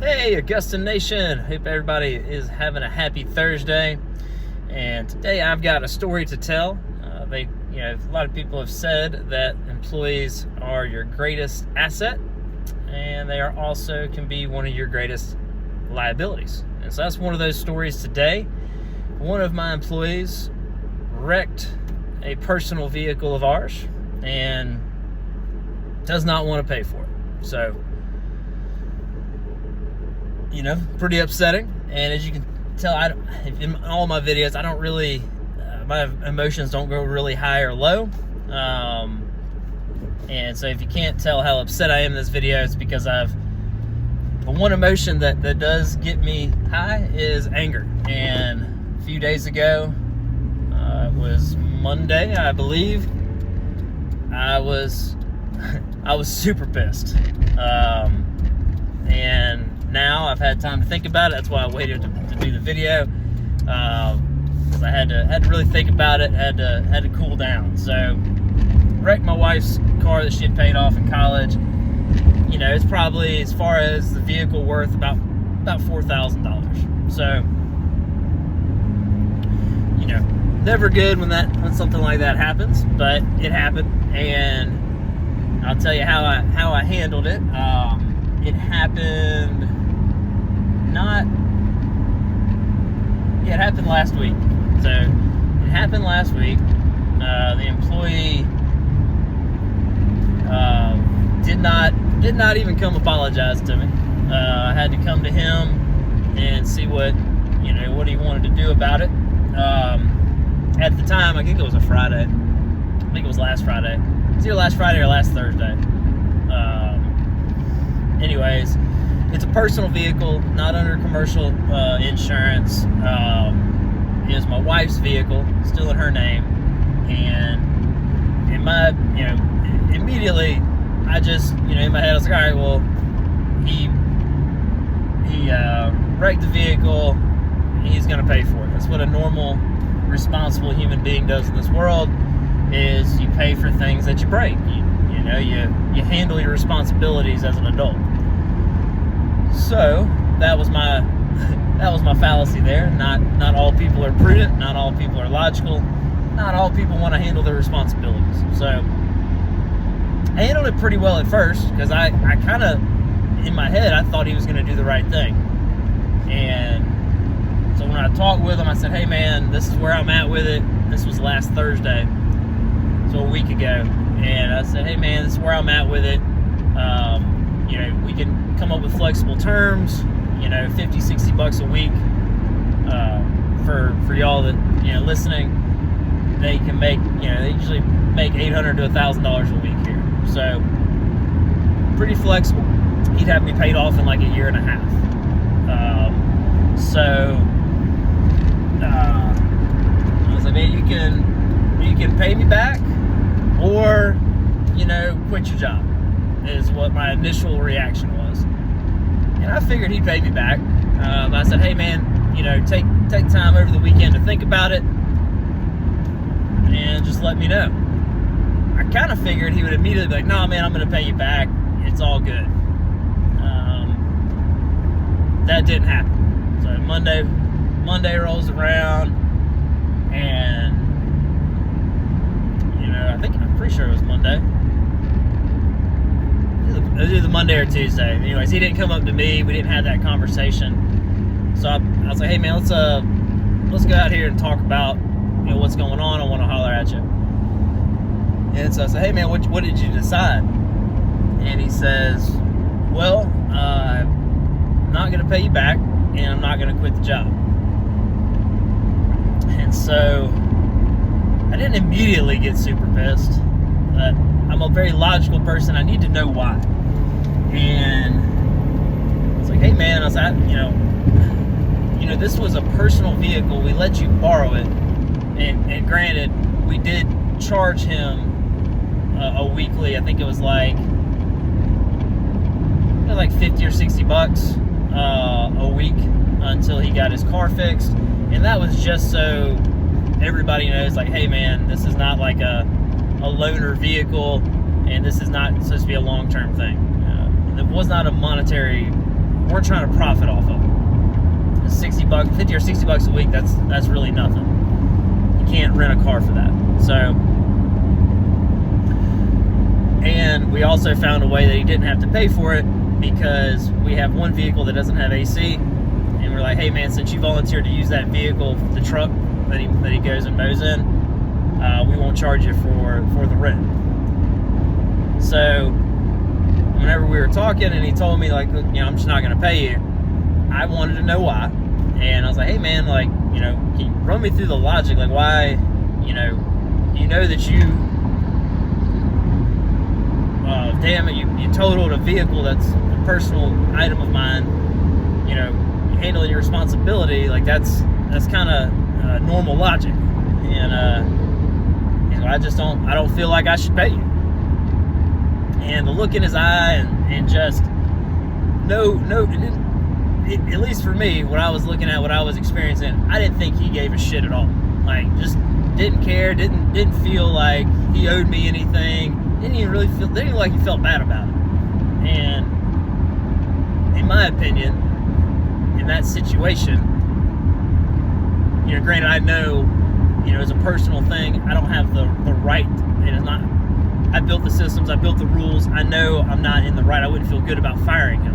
Hey, Augusta Nation! Hope everybody is having a happy Thursday. And today I've got a story to tell. A lot of people have said that employees are your greatest asset, and they are also can be one of your greatest liabilities. And so that's one of those stories today. One of my employees wrecked a personal vehicle of ours and does not want to pay for it. So, pretty upsetting. And as you can tell, in all my videos, I don't really, my emotions don't go really high or low. And so if you can't tell how upset I am in this video, it's because the one emotion that does get me high is anger. And a few days ago, it was Monday, I believe, I was super pissed. And now I've had time to think about it. That's why I waited to do the video, because I had to really think about it. Had to cool down. So wrecked my wife's car that she had paid off in college. It's probably, as far as the vehicle, worth about $4,000. So never good when something like that happens, but it happened, and I'll tell you how I handled it. It happened it happened last week. So it happened last week. The employee did not even come apologize to me. I had to come to him and see what he wanted to do about it. At the time, I think it was a Friday. I think it was last Friday. It's either last Friday or last Thursday. Anyways, it's a personal vehicle, not under commercial insurance. It is my wife's vehicle, still in her name, and immediately I just, in my head, I was like, all right, well, he wrecked the vehicle, he's gonna pay for it. That's what a normal, responsible human being does in this world, is you pay for things that you break. You handle your responsibilities as an adult. So that was my fallacy there. Not all people are prudent. Not all people are logical. Not all people want to handle their responsibilities. So I handled it pretty well at first, because I kind of, in my head, I thought he was going to do the right thing. And so when I talked with him, I said, hey man, this is where I'm at with it. This was last Thursday, so a week ago. And I said, hey man, this is where I'm at with it. We can come up with flexible terms, $50-$60 a week, for y'all that, listening. They can make, they usually make $800 to $1,000 a week here. So pretty flexible. He'd have me paid off in like a year and a half. I was like, man, you can pay me back, or quit your job, is what my initial reaction was. And I figured he'd pay me back. I said, hey man, take time over the weekend to think about it, and just let me know. I kind of figured he would immediately be like, no man, I'm going to pay you back, it's all good. That didn't happen. So Monday rolls around, and I'm pretty sure it was Monday. It was either Monday or Tuesday. Anyways, he didn't come up to me. We didn't have that conversation. So I was like, hey man, let's go out here and talk about what's going on. I want to holler at you. And so I said, hey man, what did you decide? And he says, well, I'm not going to pay you back, and I'm not going to quit the job. And so I didn't immediately get super pissed, but I'm a very logical person. I need to know why. And I was like, hey man, I was like, this was a personal vehicle. We let you borrow it, and granted, we did charge him a weekly. I think it was like 50 or $60 a week until he got his car fixed. And that was just so everybody knows, like, hey man, this is not like a loaner vehicle, and this is not supposed to be a long-term thing. It was not a monetary weren't trying to profit off of it. 60 bucks, 50 or 60 bucks a week, that's really nothing. You can't rent a car for that. So, and we also found a way that he didn't have to pay for it, because we have one vehicle that doesn't have AC, and we're like, hey man, since you volunteered to use that vehicle, the truck that he goes and mows in, we won't charge you for the rent. So whenever we were talking and he told me, like, I'm just not going to pay you, I wanted to know why. And I was like, hey man, like, can you run me through the logic? Like, why, that you, damn it, you totaled a vehicle that's a personal item of mine, handling your responsibility, like that's kind of normal logic. And I don't feel like I should pay you. And the look in his eye and just at least for me, when I was looking at what I was experiencing, I didn't think he gave a shit at all. Like, just didn't care, didn't feel like he owed me anything, didn't even like he felt bad about it. And in my opinion, in that situation, granted, I know, it's a personal thing. I don't have the right. It is not. I built the systems. I built the rules. I know I'm not in the right. I wouldn't feel good about firing him.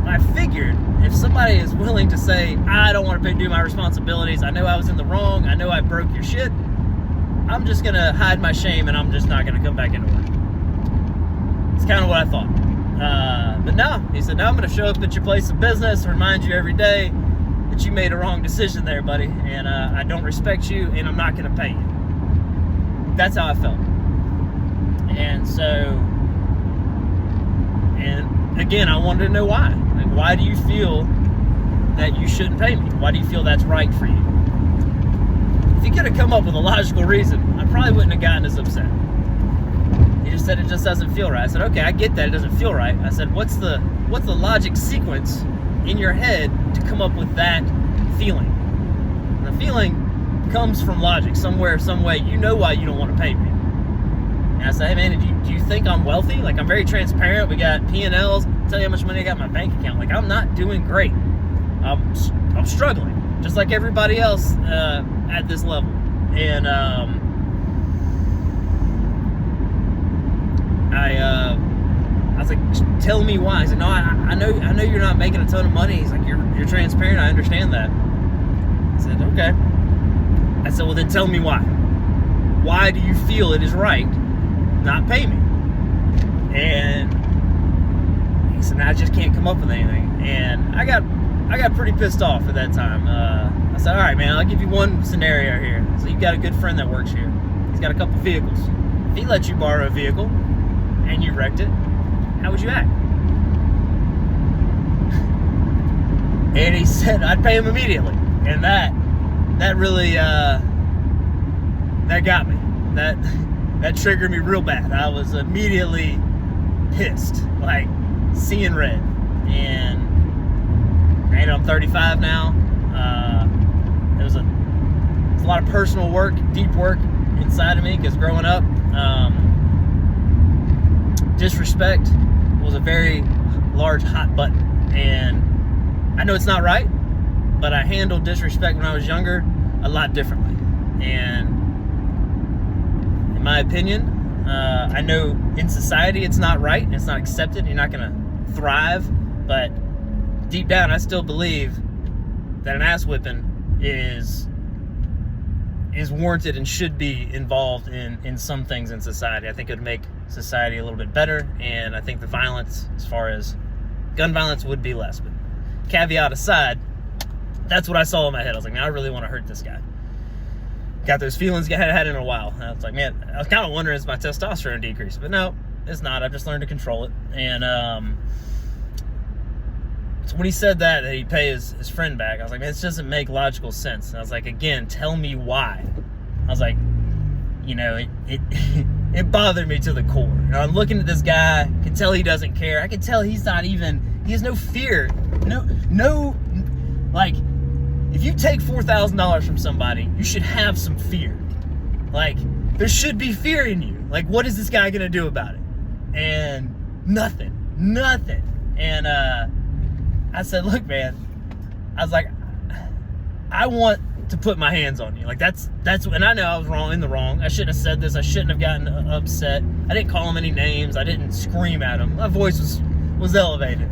I figured if somebody is willing to say, I don't want to do my responsibilities, I know I was in the wrong, I know I broke your shit, I'm just going to hide my shame and I'm just not going to come back into work. It's kind of what I thought. But no, he said, now I'm going to show up at your place of business, remind you every day that you made a wrong decision there, buddy, and I don't respect you, and I'm not going to pay you. That's how I felt. And so, and again, I wanted to know why. Like, why do you feel that you shouldn't pay me? Why do you feel that's right for you? If he could have come up with a logical reason, I probably wouldn't have gotten as upset. He just said it just doesn't feel right. I said, okay, I get that it doesn't feel right. I said, what's the logic sequence in your head to come up with that feeling? And the feeling comes from logic, somewhere, some way. You know why you don't want to pay me. And I said, hey man, do you think I'm wealthy? Like, I'm very transparent. We got P&Ls. Tell you how much money I got in my bank account. Like, I'm not doing great. I'm struggling, just like everybody else at this level. And I was like, tell me why. He said, no, I know you're not making a ton of money. He's like, you're transparent. I understand that. I said, okay. I said, well, then tell me why. Why do you feel it is right not pay me? And he said, I just can't come up with anything. And I got pretty pissed off at that time. I said, all right, man, I'll give you one scenario here. So you've got a good friend that works here. He's got a couple vehicles. If he let you borrow a vehicle and you wrecked it, how would you act? And he said, I'd pay him immediately. And that really, that got me. That triggered me real bad. I was immediately pissed, like seeing red. And I'm 35 now. There's a lot of personal work, deep work inside of me, because growing up, disrespect was a very large hot button. And I know it's not right, but I handled disrespect when I was younger a lot differently. And in my opinion, I know in society it's not right and it's not accepted. You're not going to thrive, but deep down I still believe that an ass whipping is warranted and should be involved in some things in society. I think it would make society a little bit better, and I think the violence, as far as gun violence, would be less. But caveat aside, that's what I saw in my head. I was like, man, I really want to hurt this guy. Got those feelings I hadn't had in a while. And I was like, man, I was kind of wondering, is my testosterone decreased? But no, it's not. I've just learned to control it. And so when he said that he'd pay his friend back, I was like, man, this doesn't make logical sense. And I was like, again, tell me why. I was like, it bothered me to the core. I'm looking at this guy, can tell he doesn't care. I can tell he has no fear. No, like, if you take $4,000 from somebody, you should have some fear. Like, there should be fear in you. Like, what is this guy gonna do about it? And nothing. And I said, look, man, I was like, I want to put my hands on you. Like, that's, and I know I was in the wrong. I shouldn't have said this. I shouldn't have gotten upset. I didn't call him any names. I didn't scream at him. My voice was elevated.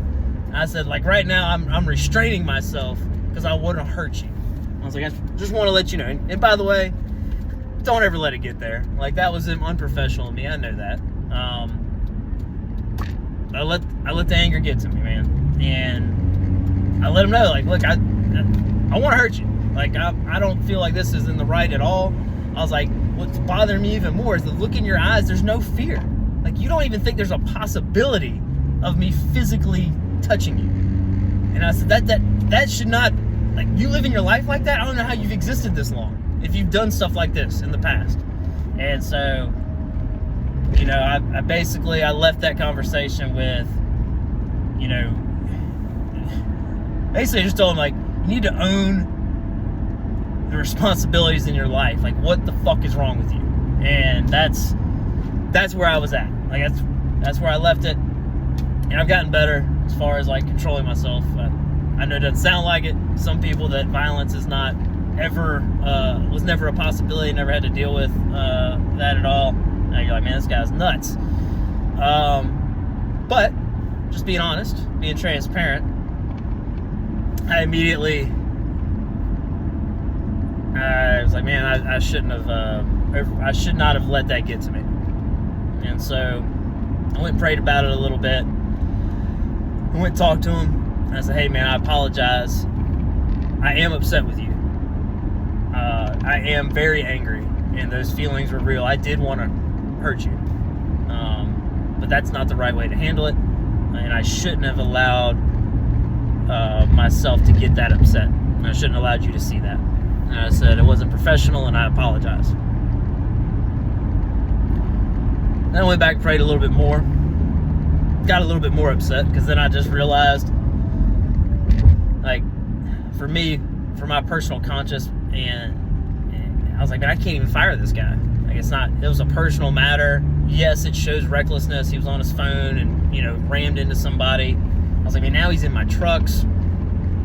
I said, like, right now, I'm restraining myself because I want to hurt you. I was like, I just want to let you know. And by the way, don't ever let it get there. Like, that was unprofessional of me. I know that. I let the anger get to me, man. And I let him know, like, look, I want to hurt you. Like, I don't feel like this is in the right at all. I was like, what's bothering me even more is the look in your eyes. There's no fear. Like, you don't even think there's a possibility of me physically touching you. And I said, that should not, like, you living your life like that? I don't know how you've existed this long if you've done stuff like this in the past. And so, you know, I basically left that conversation with, you know, basically I just told him, like, you need to own the responsibilities in your life. Like, what the fuck is wrong with you? And that's where I was at. Like, that's where I left it. And I've gotten better as far as, like, controlling myself. I know it doesn't sound like it. Some people, that violence is not ever, was never a possibility, never had to deal with that at all. Now you're like, man, this guy's nuts. But just being honest, being transparent, I immediately, I was like, man, I shouldn't have, I should not have let that get to me. And so I went and prayed about it a little bit. I went and talked to him. And I said, hey, man, I apologize. I am upset with you. I am very angry, and those feelings were real. I did want to hurt you. But that's not the right way to handle it. And I shouldn't have allowed myself to get that upset. I shouldn't have allowed you to see that. And I said it wasn't professional, and I apologize. Then I went back and prayed a little bit more. Got a little bit more upset, because then I just realized, like, for me, for my personal conscience, and I was like, man, I can't even fire this guy. Like, it was a personal matter. Yes, it shows recklessness. He was on his phone and, you know, rammed into somebody. I was like, man, now he's in my trucks.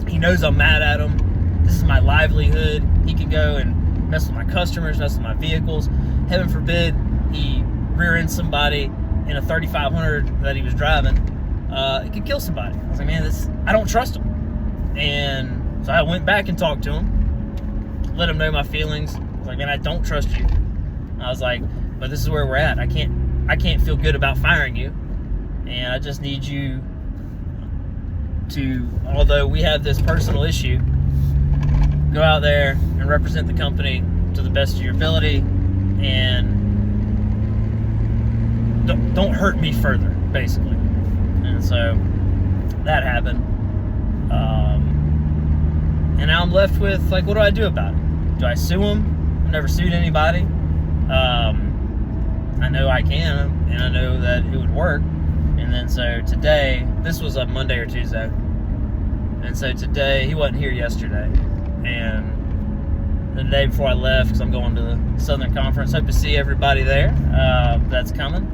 He knows I'm mad at him. This is my livelihood. He can go and mess with my customers, mess with my vehicles. Heaven forbid he rear-ends somebody in a 3500 that he was driving. It could kill somebody. I was like, man, I don't trust him. And so I went back and talked to him, let him know my feelings. I was like, man, I don't trust you. I was like, but this is where we're at. I can't feel good about firing you. And I just need you to, although we have this personal issue, go out there and represent the company to the best of your ability, and don't hurt me further, basically. And so that happened. And now I'm left with, like, what do I do about it? Do I sue him? I've never sued anybody. I know I can, and I know that it would work. And then so today, this was a Monday or Tuesday, and so today, he wasn't here yesterday, and the day before I left, because I'm going to the Southern Conference, hope to see everybody there. That's coming.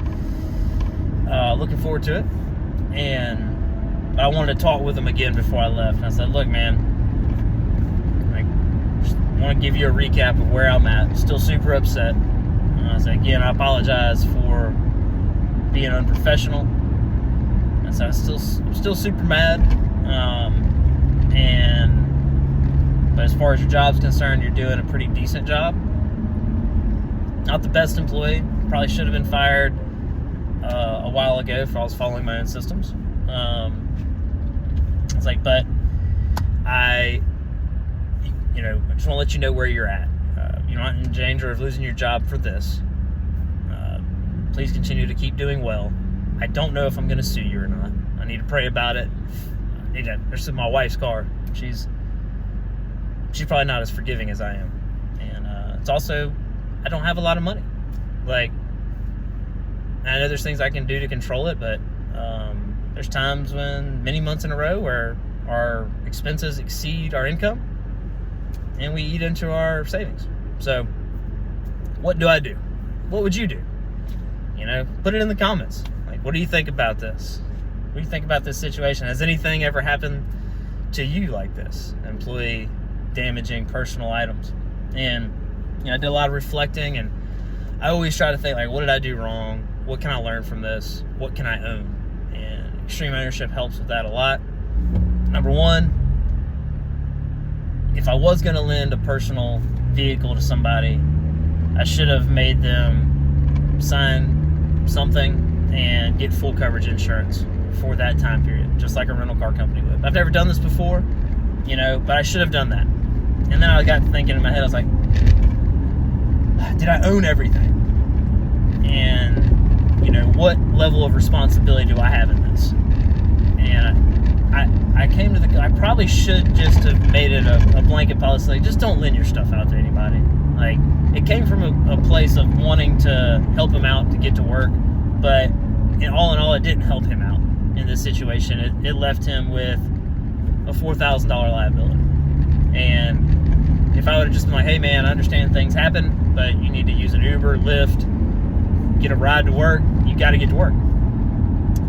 Looking forward to it. And I wanted to talk with him again before I left. And I said, look, man, I just want to give you a recap of where I'm at. Still super upset. I said, again, I apologize for being unprofessional. And so I'm still super mad. But as far as your job's concerned, you're doing a pretty decent job. Not the best employee. Probably should have been fired a while ago if I was following my own systems. It's like, but I just want to let you know where you're at. You're not in danger of losing your job for this. Please continue to keep doing well. I don't know if I'm going to sue you or not. I need to pray about it. This is my wife's car. She's probably not as forgiving as I am. And it's also, I don't have a lot of money. Like, I know there's things I can do to control it, but there's times when, many months in a row, where our expenses exceed our income and we eat into our savings. So what do I do? What would you do? Put it in the comments. Like, what do you think about this? What do you think about this situation? Has anything ever happened to you like this, employee damaging personal items. And I did a lot of reflecting, and I always try to think, like, what did I do wrong? What can I learn from this? What can I own? And extreme ownership helps with that a lot. Number one, if I was going to lend a personal vehicle to somebody, I should have made them sign something and get full coverage insurance for that time period, just like a rental car company would. I've never done this before, but I should have done that. And then I got thinking in my head, I was like, did I own everything? And, what level of responsibility do I have in this? And I came to I probably should just have made it a blanket policy, like, just don't lend your stuff out to anybody. Like, it came from a place of wanting to help him out to get to work, but all in all, it didn't help him out in this situation. It left him with a $4,000 liability. And if I would have just been like, hey man, I understand things happen, but you need to use an Uber, Lyft, get a ride to work, you got to get to work,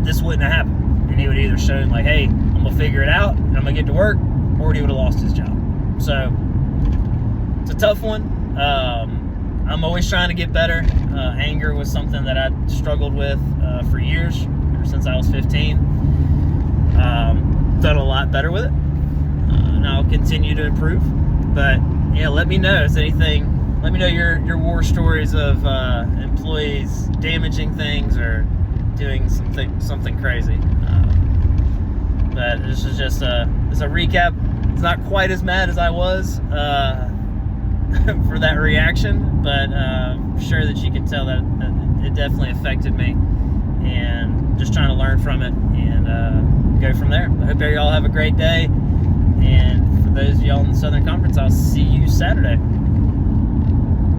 this wouldn't have happened. And he would have either shown like, hey, I'm going to figure it out and I'm going to get to work, or he would have lost his job. So it's a tough one. I'm always trying to get better. Anger was something that I struggled with for years, ever since I was 15. Done a lot better with it. And I'll continue to improve. But yeah, let me know let me know your war stories of employees damaging things or doing something crazy. But this is just a recap. It's not quite as mad as I was for that reaction, but I'm sure that you can tell that it definitely affected me, and just trying to learn from it and go from there. I hope you all have a great day, and for those of y'all in the Southern Conference, I'll see you Saturday.